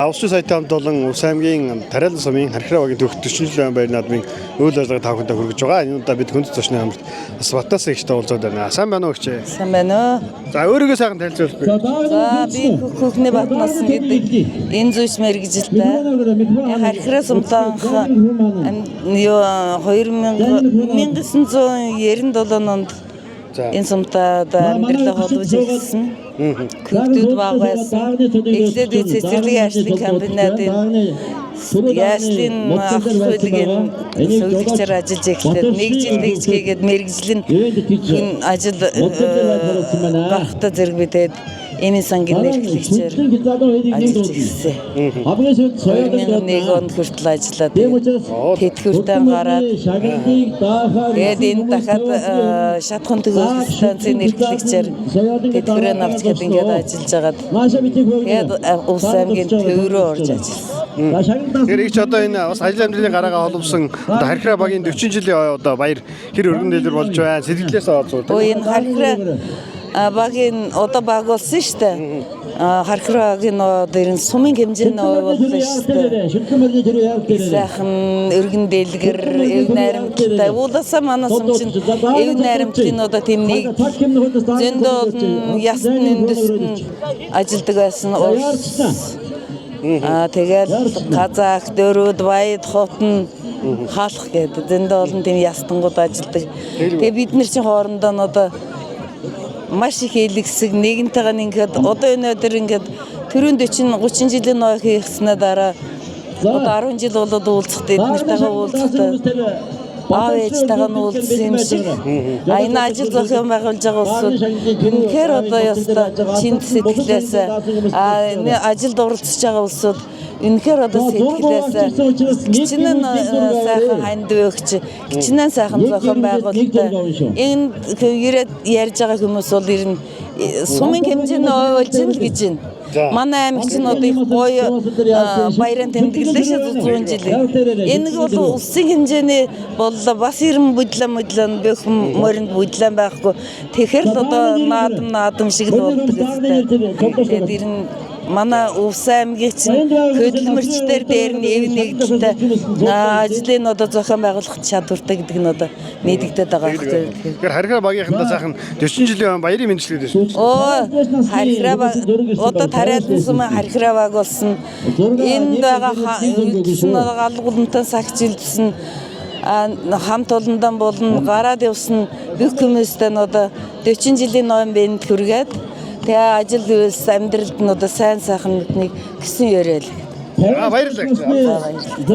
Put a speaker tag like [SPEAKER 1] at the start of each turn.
[SPEAKER 1] Австрали сайтанд болон Ус аймгийн Тариалан сумын Хархираа багийн төвхт 40 баяр наадмын үйл ажиллагаа тавхандаа хүргэж байгаа. Энэ удаа бид хүнд зочны хамт бас Батас ихтэй уулзаад байна. Сайн байна уу гэх.
[SPEAKER 2] Сайн байна уу?
[SPEAKER 1] За өөрийгөө сайхан танилцуулбай.
[SPEAKER 2] За би Хөхний Батнаас гэдэг энэ зүйс мэрэгжилтэй. Хархираа сумтан 1997 онд энэ сумтаа амьдралаа холбож ирсэн. Хүүхдүүд баг байсан. Эхлээд цэцэрлэгийн ажлын комбинатын яашлын ахлуулгын сувлэгчээр ажиллаж эхлээд нэг жил хийгээд мэрэгжил нь ажил гарахтаа зэрэг бидээд энэ сангийн нэрхлэгчээр ажиллаж ирсэн. 2001 онд хүртэл ажиллаад тэтгэвртээ гараад тэгээд энэ дахиад шатхан төгөөлөх станцын нэрхлэгчээр тэтгэврээ авч гээд ингээд ажиллаж байгаад тэгээд Ус аймгийн төв рүү орж ажилласан.
[SPEAKER 1] Тэр их ч одоо энэ бас ажил амьдралын гараагаа холбосон одоо Хархираа багийн 40 жилийн одоо баяр хэр өргөн дэлгэр болж байна. Сэтгэлээс олзуу.
[SPEAKER 2] Энэ Хархираа багийн одоо баг болсон шүү дээ. Хархираагийн одоо сумын хэмжээний болсон шүү дээ. Сайхан өргөн дэлгэр, эв найрамдтай. Уулаасаа манай сум чинь эв найрамдлын одоо тийм нэг зөндөө ясны үндэст ажилдаг байсан. Тэгээд Казах, Дөрөд, Баяд, Хотон хаалх гэдэг зөндөө олон тийм ястангууд ажилдаг. Тэгээ бид нар чинь хоорондоо одоо маш их хэлэгсэг нэгэнтэйгээ ингээд одоо энэ өдөр ингээд төрөнд 30 жилийн ной хийхснээ дараа одоо 10 жил болоод уулзахтай эднэртэйгээ уулзахтай аав ээжтэйгээ уулзсан юм шиг энэ ажил зохион байгуулж байгаа улсууд үнэхээр одоо яста чинд сэтгэлээс энэ ажилд оролцож байгаа улсууд үнэхээр одоо сэтгэлээс гिचнэн сайхан ханд өгч гिचнэн сайхан зохион байгуулалттай энэ ирээд ярьж байгаа хүмүүс бол ер нь сумын хэмжээний ойлж ин л гэж байна. Манай аймаг чинь одоо их гоё баярын тэмдэглэлээ шүү 100 жилийн. Энэ бол улсын хэмжээний боллоо бас ирэн бүдлэн бөх моринд бүдлэн байхгүй. Тэгэхээр л одоо наадам шиг л болдог гэсэн. Тэгээд ер нь манай Ус аймгийн чинь хөдөлмөрчдэр дээр нь эв нэгдэлтэй ажлын одоо зохион байгуулах чадвартай гэдэг нь одоо мэдэгдээд байгаа хэрэг.
[SPEAKER 1] Тэгэхээр Хархираа багийнхандаа сайхан 40 жилийн баярын мэндчлэг дэвшүүлсэн.
[SPEAKER 2] Хархираа баг одоо Тариалан сумын Хархираа баг болсон. Энд байгаа үлдсэн галгуулнтай сагч үлдсэн хамт олондан болон гараад явсан бүх хүмүүстээ нь одоо 40 жилийн ноён бэнд хүргээд тэгээ ажил үйлс амьдралд нь одоо сайн сайхан нүднийг гисэн яриад.
[SPEAKER 1] Баярлалаа.